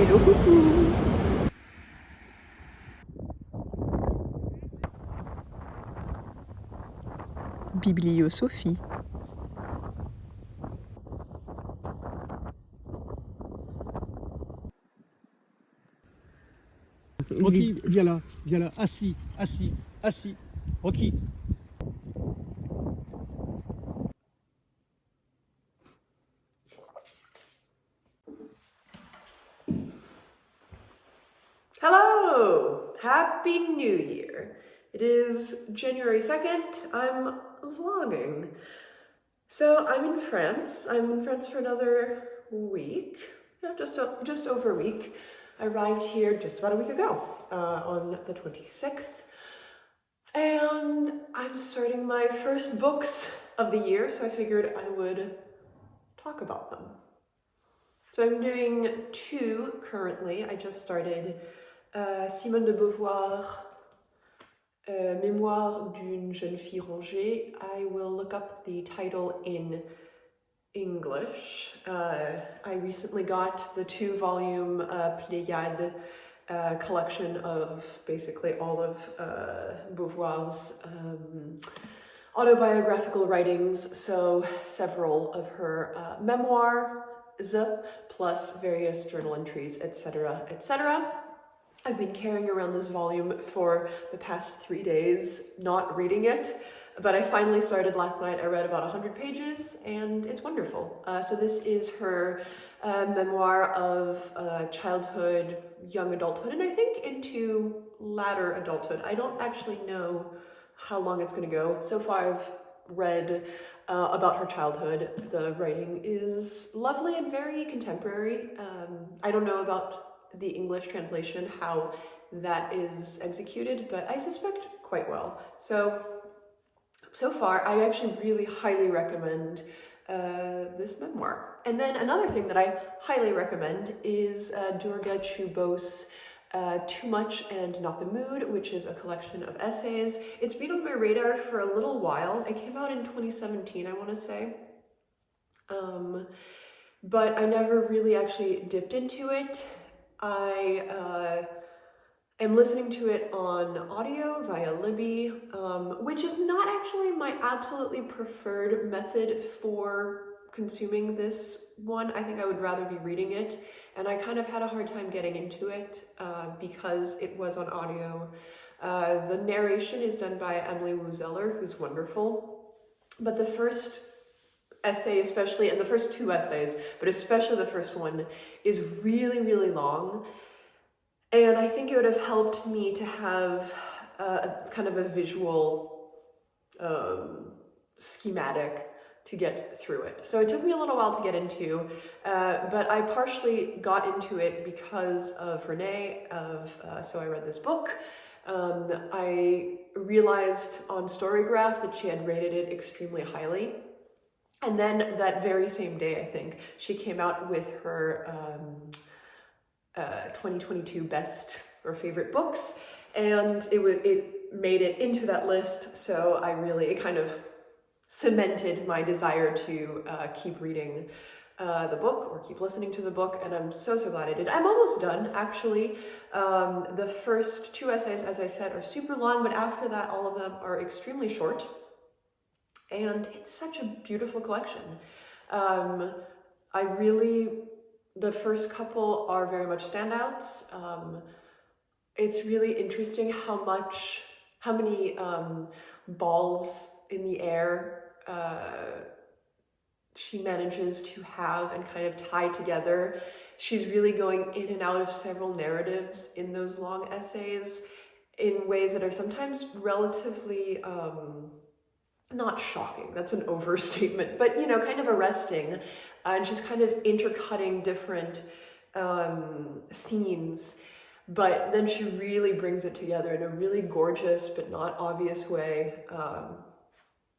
Hello, coucou. Bibliosophie. Rocky, viens là, assis, assis, assis. Rocky. Hello! Happy New Year! It is January 2nd. I'm vlogging. So I'm in France. I'm in France for another week. Yeah, just over a week. I arrived here just about a week ago, on the 26th. And I'm starting my first books of the year, so I figured I would talk about them. So I'm doing two currently. I just started Simone de Beauvoir, Mémoires, jeune, fille, rangée. I will look up the title in English. I recently got the 2-volume Pléiade collection of basically all of Beauvoir's autobiographical writings, so several of her memoirs, plus various journal entries, etc., etc. I've been carrying around this volume for the past 3 days, not reading it, but I finally started last night. I read about 100 pages, and it's wonderful. So this is her memoir of childhood, young adulthood, and I think into latter adulthood. I don't actually know how long it's going to go. So far I've read about her childhood. The writing is lovely and very contemporary. I don't know about the English translation, how that is executed, but I suspect quite well. So far, I actually really highly recommend this memoir. And then another thing that I highly recommend is Durga Chew-Bose, Too Much and Not the Mood, which is a collection of essays. It's been on my radar for a little while. It came out in 2017, I want to say. But I never really actually dipped into it. I am listening to it on audio via Libby, which is not actually my absolutely preferred method for consuming this one. I think I would rather be reading it, and I kind of had a hard time getting into it because it was on audio. The narration is done by Emily Wuzeller, who's wonderful, but the first essay especially, and the first 2 essays, but especially the first one, is really, really long. And I think it would have helped me to have kind of a visual schematic to get through it. So it took me a little while to get into, but I partially got into it because of Renee, So I Read This Book. I realized on StoryGraph that she had rated it extremely highly. And then that very same day, I think, she came out with her 2022 best or favorite books, and it made it into that list. So it kind of cemented my desire to keep reading the book or keep listening to the book, and I'm so glad I did. I'm almost done, actually. The first 2 essays, as I said, are super long, but after that, all of them are extremely short. And it's such a beautiful collection. The first couple are very much standouts. It's really interesting how many balls in the air she manages to have and kind of tie together. She's really going in and out of several narratives in those long essays in ways that are sometimes relatively not shocking, that's an overstatement, but kind of arresting. And she's kind of intercutting different scenes, but then she really brings it together in a really gorgeous but not obvious way.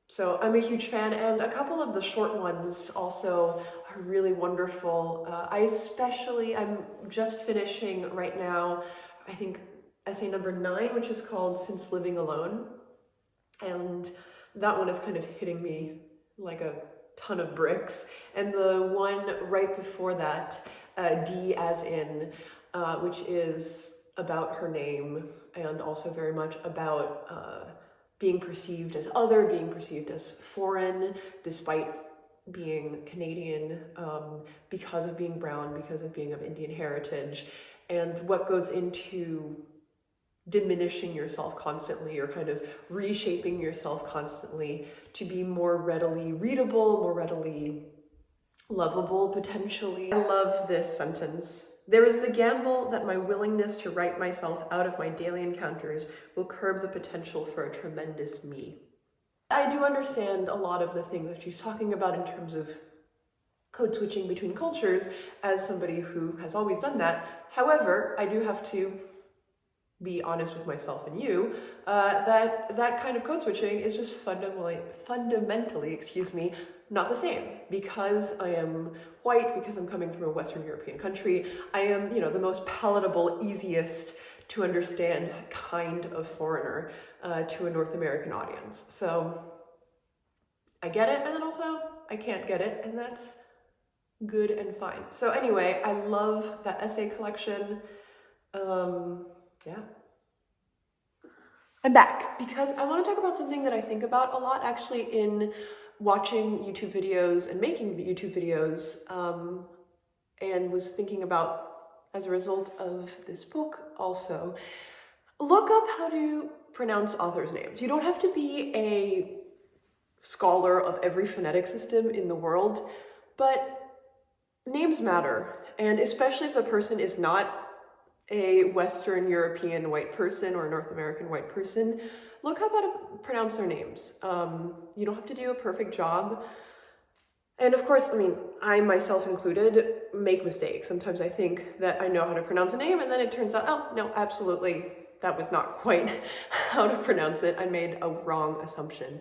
So I'm a huge fan, and a couple of the short ones also are really wonderful. I'm just finishing right now, I think, essay number 9, which is called Since Living Alone. And that one is kind of hitting me like a ton of bricks. And the one right before that, D as in which is about her name and also very much about being perceived as other, being perceived as foreign, despite being Canadian, because of being brown, because of being of Indian heritage, and what goes into diminishing yourself constantly or kind of reshaping yourself constantly to be more readily readable, more readily lovable, potentially. I love this sentence. There is the gamble that my willingness to write myself out of my daily encounters will curb the potential for a tremendous me. I do understand a lot of the things that she's talking about in terms of code switching between cultures as somebody who has always done that. However, I do have to be honest with myself and you, that kind of code switching is just fundamentally, excuse me, not the same. Because I am white, because I'm coming from a Western European country, I am, the most palatable, easiest to understand kind of foreigner to a North American audience. So I get it, and then also I can't get it, and that's good and fine. So anyway, I love that essay collection. Yeah. I'm back because I want to talk about something that I think about a lot actually in watching YouTube videos and making YouTube videos, and was thinking about as a result of this book also. Look up how to pronounce authors' names. You don't have to be a scholar of every phonetic system in the world, but names matter, and especially if the person is not a Western European white person or a North American white person, look up how to pronounce their names. You don't have to do a perfect job. And of course, I myself included make mistakes. Sometimes I think that I know how to pronounce a name, and then it turns out, oh, no, absolutely, that was not quite how to pronounce it. I made a wrong assumption.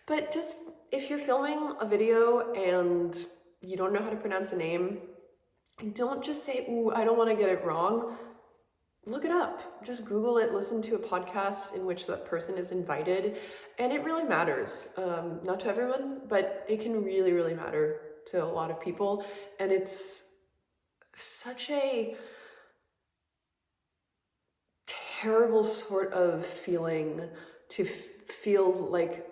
But just, if you're filming a video and you don't know how to pronounce a name, don't just say, ooh, I don't want to get it wrong. Look it up. Just Google it, listen to a podcast in which that person is invited, and it really matters. Not to everyone, but it can really, really matter to a lot of people, and it's such a terrible sort of feeling to feel like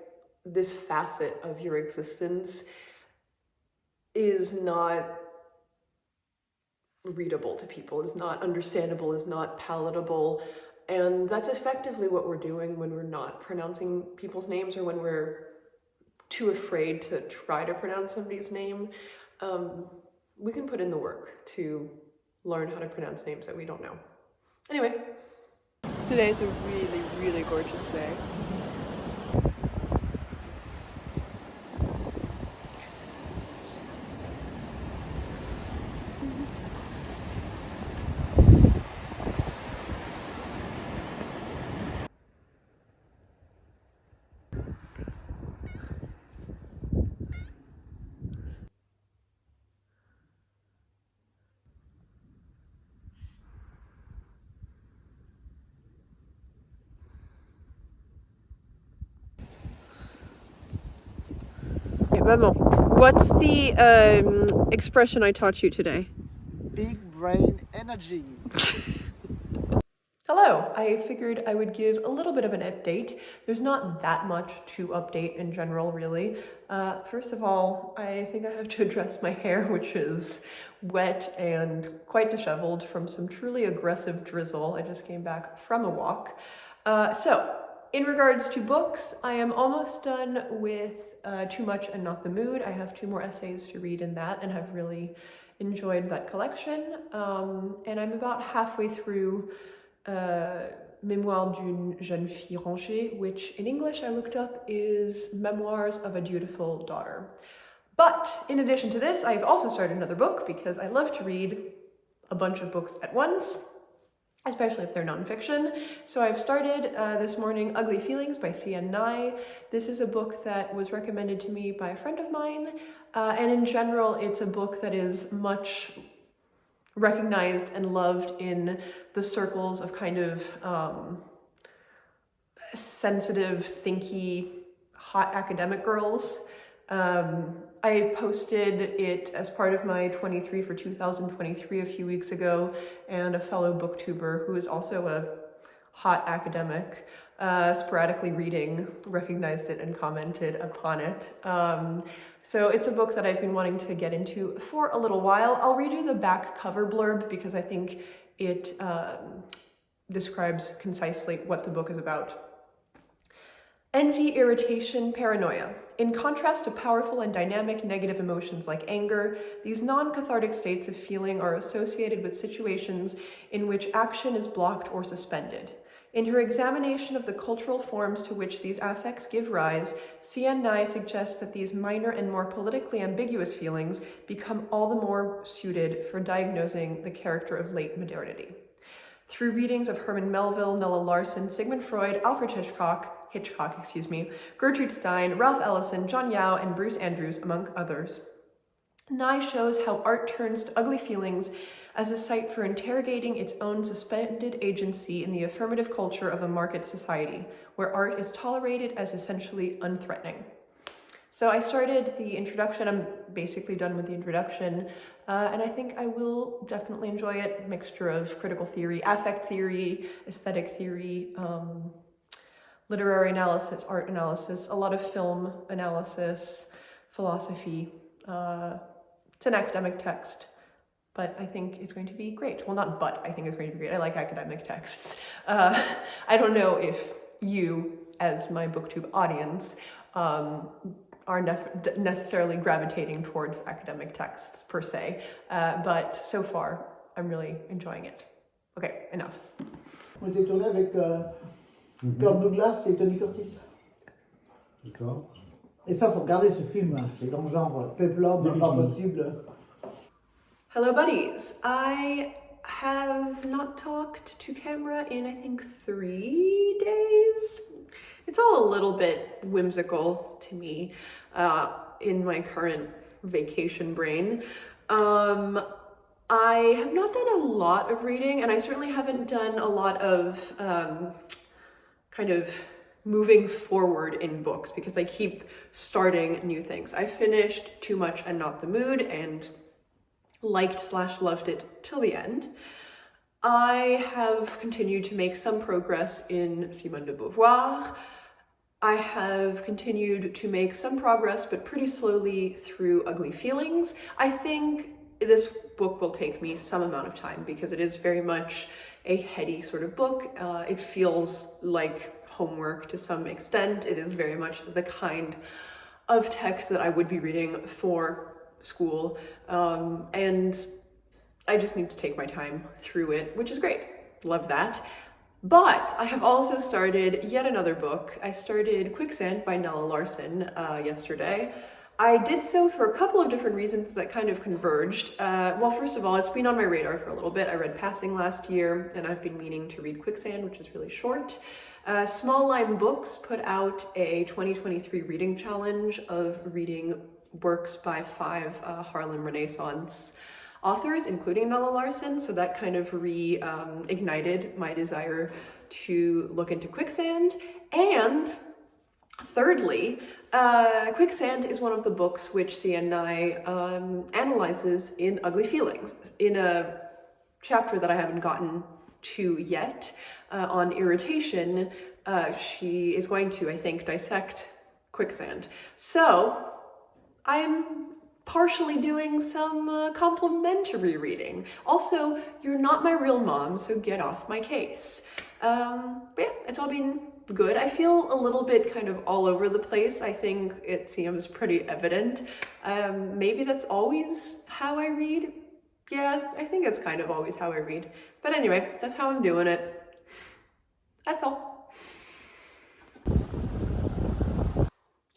this facet of your existence is not readable to people, is not understandable, is not palatable. And that's effectively what we're doing when we're not pronouncing people's names, or when we're too afraid to try to pronounce somebody's name. We can put in the work to learn how to pronounce names that we don't know. Anyway, today's a really, really gorgeous day. Maman, what's the expression I taught you today? Big brain energy. Hello, I figured I would give a little bit of an update. There's not that much to update in general, really. First of all, I think I have to address my hair, which is wet and quite disheveled from some truly aggressive drizzle. I just came back from a walk. So, in regards to books, I am almost done with Too Much and Not the Mood. I have 2 more essays to read in that and have really enjoyed that collection. And I'm about halfway through Mémoires, jeune, fille, rangée, which in English I looked up is Memoirs of a Dutiful Daughter. But in addition to this, I've also started another book because I love to read a bunch of books at once, especially if they're nonfiction. So I've started this morning Ugly Feelings by Sianne Ngai. This is a book that was recommended to me by a friend of mine, and in general it's a book that is much recognized and loved in the circles of kind of sensitive, thinky, hot academic girls. I posted it as part of my 23 for 2023 a few weeks ago, and a fellow booktuber who is also a hot academic, sporadically reading, recognized it and commented upon it. So it's a book that I've been wanting to get into for a little while. I'll read you the back cover blurb because I think it describes concisely what the book is about. Envy, irritation, paranoia. In contrast to powerful and dynamic negative emotions like anger, these non-cathartic states of feeling are associated with situations in which action is blocked or suspended. In her examination of the cultural forms to which these affects give rise, Sianne suggests that these minor and more politically ambiguous feelings become all the more suited for diagnosing the character of late modernity. Through readings of Herman Melville, Nella, Larsen, Sigmund Freud, Alfred Hitchcock, Gertrude Stein, Ralph Ellison, John Yao, and Bruce Andrews, among others, Ngai shows how art turns to ugly feelings as a site for interrogating its own suspended agency in the affirmative culture of a market society, where art is tolerated as essentially unthreatening. So I started the introduction. I'm basically done with the introduction, and I think I will definitely enjoy it. Mixture of critical theory, affect theory, aesthetic theory, literary analysis, art analysis, a lot of film analysis, philosophy. It's an academic text, but I think it's going to be great. Well, not but, I think it's going to be great. I like academic texts. I don't know if you, as my booktube audience, are necessarily gravitating towards academic texts per se, but so far, I'm really enjoying it. Okay, enough. On était tourné avec Kirk Douglas et Tony Curtis. D'accord. Et ça, faut regarder ce film, hein. C'est dans le genre péplum, pas possible. Hello buddies, I have not talked to camera in I think 3 days. It's all a little bit whimsical to me in my current vacation brain. I have not done a lot of reading, and I certainly haven't done a lot of kind of moving forward in books because I keep starting new things. I finished Too Much and Not the Mood and liked/loved it till the end. I have continued to make some progress in Simone de Beauvoir. I have continued to make some progress, but pretty slowly, through Ugly Feelings. I think this book will take me some amount of time because it is very much a heady sort of book. It feels like homework to some extent. It is very much the kind of text that I would be reading for school, and I just need to take my time through it, which is great. Love that. But I have also started yet another book. I started Quicksand by Nella Larsen yesterday. I did so for a couple of different reasons that kind of converged. Well, first of all, it's been on my radar for a little bit. I read Passing last year, and I've been meaning to read Quicksand, which is really short. Small Line Books put out a 2023 reading challenge of reading works by 5 Harlem Renaissance authors, including Nella Larsen, so that kind of reignited my desire to look into Quicksand. And thirdly, Quicksand is one of the books which Sianne analyzes in Ugly Feelings, in a chapter that I haven't gotten to yet on irritation. She is going to, I think, dissect Quicksand. So I am partially doing some complimentary reading. Also, you're not my real mom, so get off my case. But yeah, it's all been good. I feel a little bit kind of all over the place. I think it seems pretty evident. Maybe that's always how I read. Yeah, I think it's kind of always how I read. But anyway, that's how I'm doing it. That's all.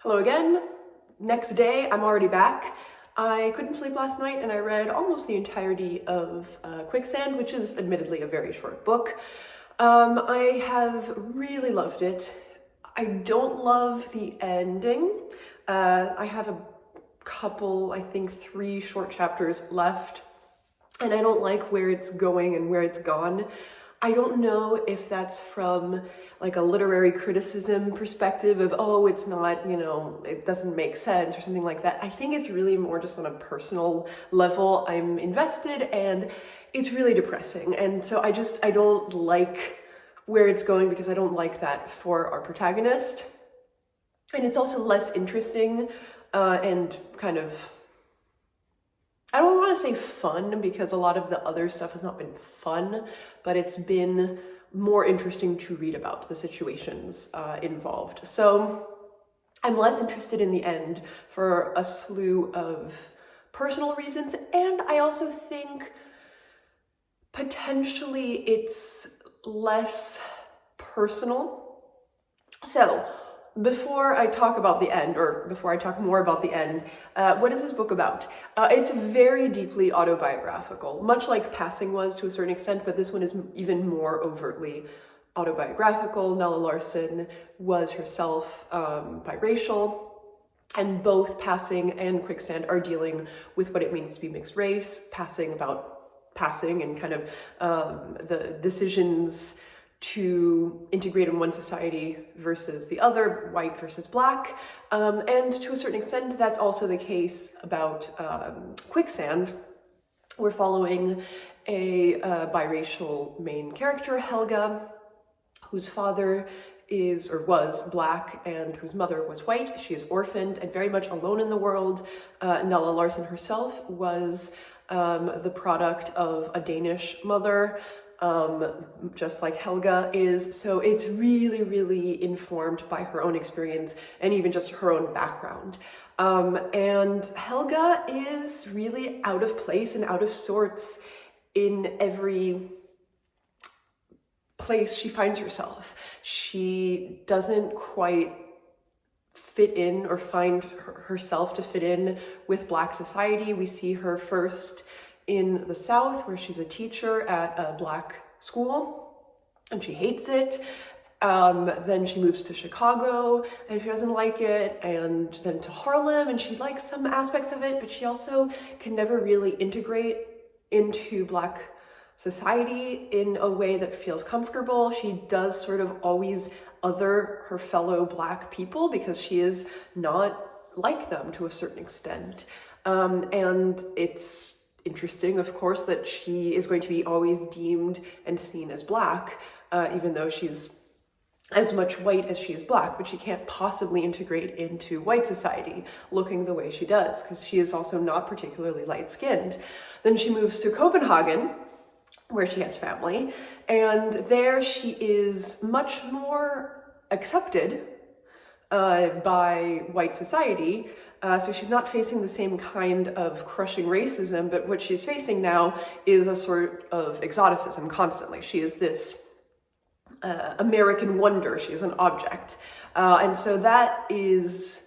Hello again. Next day, I'm already back. I couldn't sleep last night and I read almost the entirety of Quicksand, which is admittedly a very short book. I have really loved it. I don't love the ending. I have a couple, I think 3 short chapters left, and I don't like where it's going and where it's gone. I don't know if that's from like a literary criticism perspective of, oh, it's not, you know, it doesn't make sense or something like that. I think it's really more just on a personal level. I'm invested and it's really depressing. And so I don't like where it's going because I don't like that for our protagonist. And it's also less interesting and kind of, I don't want to say fun because a lot of the other stuff has not been fun, but it's been more interesting to read about the situations involved. So I'm less interested in the end for a slew of personal reasons. And I also think potentially it's less personal. So before I talk about the end, or before I talk more about the end, what is this book about? It's very deeply autobiographical, much like Passing was to a certain extent, but this one is even more overtly autobiographical. Nella Larsen was herself biracial, and both Passing and Quicksand are dealing with what it means to be mixed race, Passing about passing and kind of the decisions to integrate in one society versus the other, white versus black. And to a certain extent, that's also the case about Quicksand. We're following a biracial main character, Helga, whose father is or was black and whose mother was white. She is orphaned and very much alone in the world. Nella Larsen herself was the product of a Danish mother, just like Helga is. So it's really, really informed by her own experience and even just her own background. And Helga is really out of place and out of sorts in every place she finds herself. She doesn't quite fit in or find herself to fit in with Black society. We see her first in the South, where she's a teacher at a Black school, and she hates it. Then she moves to Chicago, and she doesn't like it, and then to Harlem, and she likes some aspects of it, but she also can never really integrate into Black society in a way that feels comfortable. She does sort of always other her fellow Black people because she is not like them to a certain extent. And it's interesting, of course, that she is going to be always deemed and seen as Black, even though she's as much white as she is Black, but she can't possibly integrate into white society looking the way she does, because she is also not particularly light-skinned. Then she moves to Copenhagen, where she has family, and there she is much more accepted by white society. So she's not facing the same kind of crushing racism, but what she's facing now is a sort of exoticism constantly. She is this American wonder. She is an object. And so that is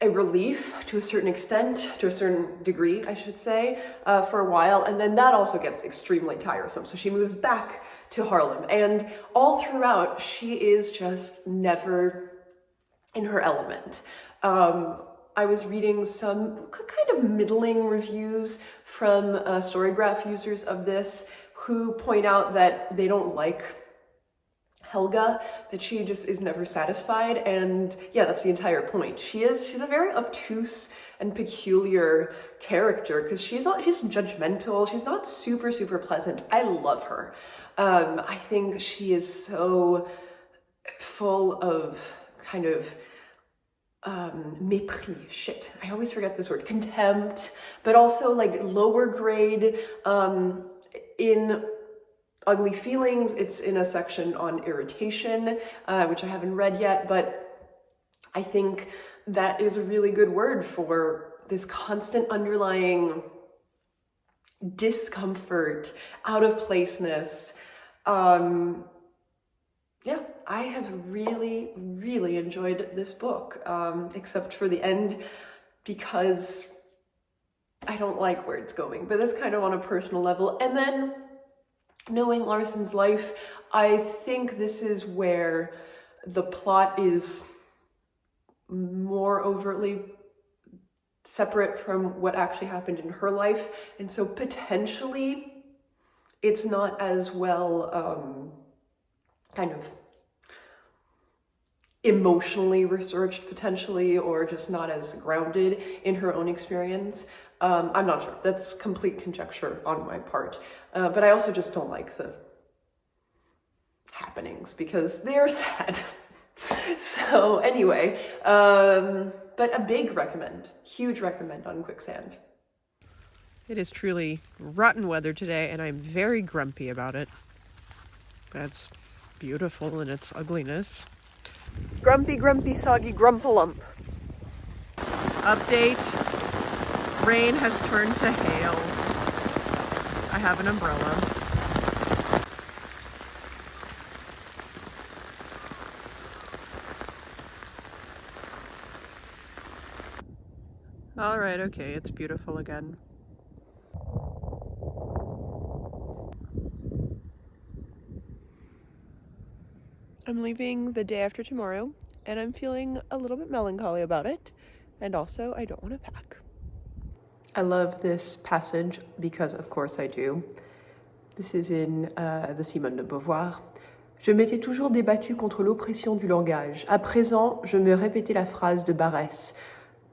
a relief to a certain extent, to a certain degree, I should say, for a while. And then that also gets extremely tiresome. So she moves back to Harlem. And all throughout, she is just never in her element. I was reading some kind of middling reviews from StoryGraph users of this who point out that they don't like Helga, that she just is never satisfied. And yeah, that's the entire point. She's a very obtuse and peculiar character because she's judgmental. She's not super pleasant. I love her. I think she is so full of kind of mépris, shit, I always forget this word, contempt, but also like lower grade. In Ugly Feelings, it's in a section on irritation, which I haven't read yet, but I think that is a really good word for this constant underlying discomfort, out of placeness. Yeah, I have really enjoyed this book, except for the end, because I don't like where it's going, but that's kind of on a personal level. And then knowing Larsen's life, I think this is where the plot is more overtly separate from what actually happened in her life. And so potentially it's not as well kind of emotionally researched potentially, or just not as grounded in her own experience. I'm not sure. That's complete conjecture on my part. But I also just don't like the happenings because they're sad. So anyway, but a big recommend, huge recommend on Quicksand. It is truly rotten weather today, and I'm very grumpy about it. That's beautiful in its ugliness. Grumpy, grumpy, soggy, grumpalump. Update. Rain has turned to hail. I have an umbrella. Alright, okay, it's beautiful again. I'm leaving the day after tomorrow, and I'm feeling a little bit melancholy about it, and also I don't want to pack. I love this passage because, of course, I do. This is in the Simone de Beauvoir. Je m'étais toujours débattue contre l'oppression du langage. À présent, je me répétais la phrase de Barès.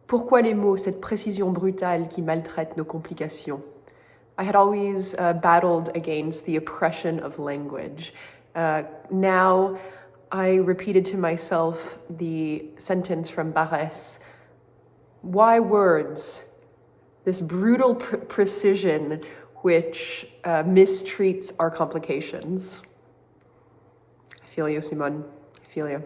Pourquoi les mots, cette précision brutale qui maltraite nos complications? I had always battled against the oppression of language. Now, I repeated to myself the sentence from Barès. Why words? This brutal precision which mistreats our complications. I feel you, Simone. I feel you.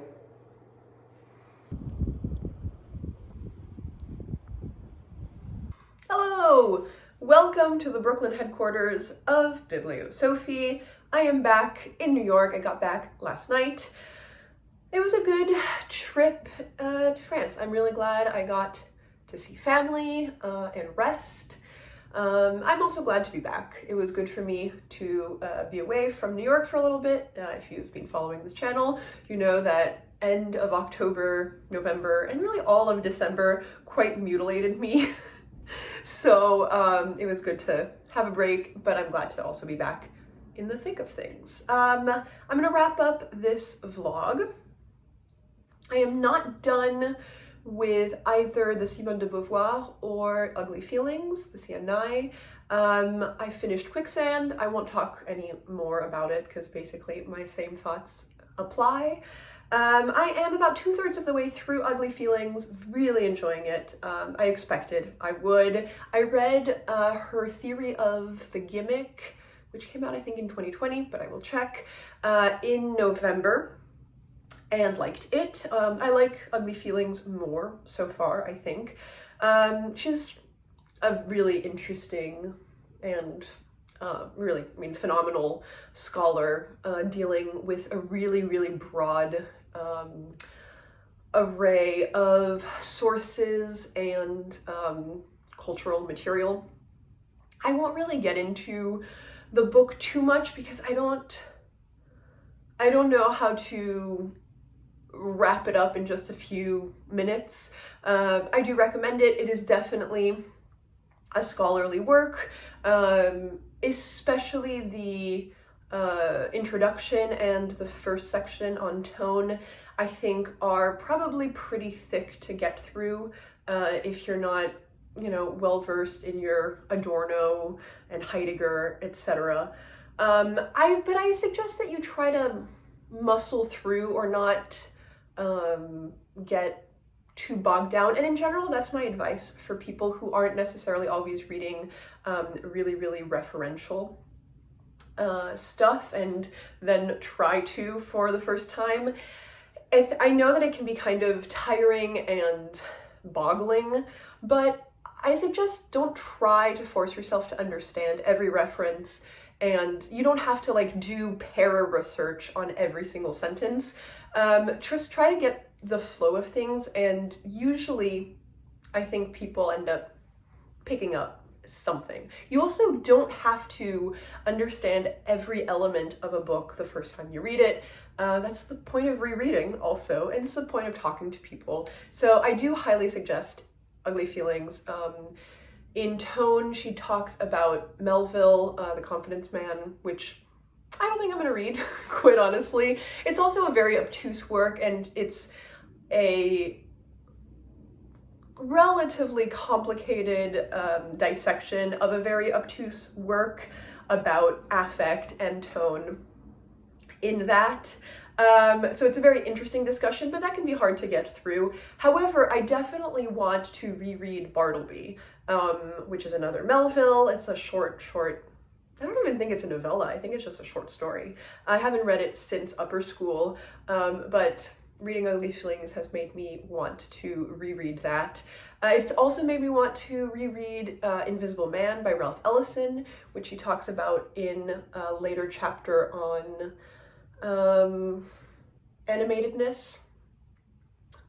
Hello! Welcome to the Brooklyn headquarters of Bibliosophie. I am back in New York. I got back last night. It was a good trip to France. I'm really glad I got to see family and rest. I'm also glad to be back. It was good for me to be away from New York for a little bit. If you've been following this channel, you know that end of October, November, and really all of December quite mutilated me. So it was good to have a break, but I'm glad to also be back in the thick of things. I'm gonna wrap up this vlog. I am not done with either the Simone de Beauvoir or Ugly Feelings, the Sianne. I finished Quicksand. I won't talk any more about it because basically my same thoughts apply. I am about 2/3 of the way through Ugly Feelings, really enjoying it. I expected I would. I read her theory of the Gimmick, which came out I think in 2020, but I will check, in November, and liked it. I like Ugly Feelings more so far, I think. She's a really interesting and really, I mean, phenomenal scholar, dealing with a really, really broad array of sources and cultural material. I won't really get into the book too much because I don't know how to wrap it up in just a few minutes. I do recommend it. It is definitely a scholarly work, especially the introduction and the first section on tone, I think are probably pretty thick to get through if you're not, you know, well versed in your Adorno and Heidegger, etc. But I suggest that you try to muscle through or not get too bogged down. And in general, that's my advice for people who aren't necessarily always reading really, really referential stuff and then try to for the first time. I know that it can be kind of tiring and boggling, but I suggest don't try to force yourself to understand every reference, and you don't have to like do para research on every single sentence. Just try to get the flow of things, and usually I think people end up picking up something. You also don't have to understand every element of a book the first time you read it. That's the point of rereading also, and it's the point of talking to people. So I do highly suggest Ugly Feelings. In tone, she talks about Melville, the confidence man, which I don't think I'm gonna read, quite honestly. It's also a very obtuse work, and it's a relatively complicated dissection of a very obtuse work about affect and tone in that. So it's a very interesting discussion, but that can be hard to get through. However, I definitely want to reread Bartleby, which is another Melville. It's a short, I don't even think it's a novella. I think it's just a short story. I haven't read it since upper school, but reading Ugly Feelings has made me want to reread that. It's also made me want to reread Invisible Man by Ralph Ellison, which he talks about in a later chapter on animatedness.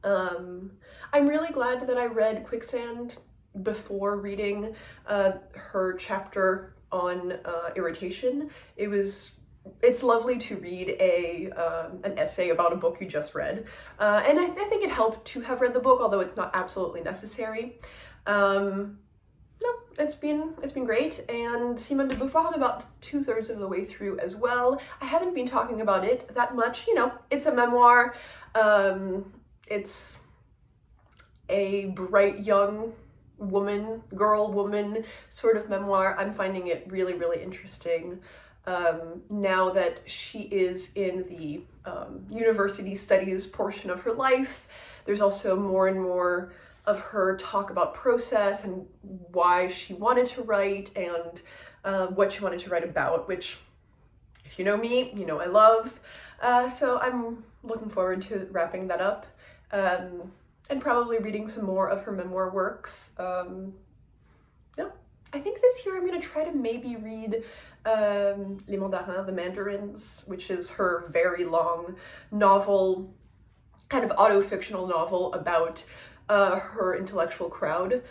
I'm really glad that I read Quicksand before reading her chapter on irritation. It's lovely to read an essay about a book you just read, and I think it helped to have read the book, although it's not absolutely necessary. No, it's been great, and Simone de Beauvoir, I'm about 2/3 of the way through as well. I haven't been talking about it that much, you know, it's a memoir. It's a bright young woman sort of memoir. I'm finding it really, really interesting. Now that she is in the university studies portion of her life, there's also more and more of her talk about process and why she wanted to write and what she wanted to write about, which, if you know me, you know I love. So I'm looking forward to wrapping that up and probably reading some more of her memoir works. Yeah, I think this year I'm going to try to maybe read Les Mandarins, the Mandarins, which is her very long novel, kind of auto-fictional novel about her intellectual crowd,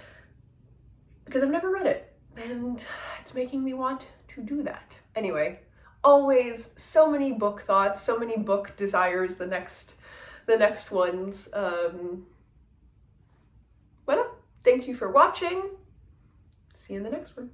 because I've never read it, and it's making me want to do that. Anyway, always so many book thoughts, so many book desires, the next ones. Well, thank you for watching. See you in the next one.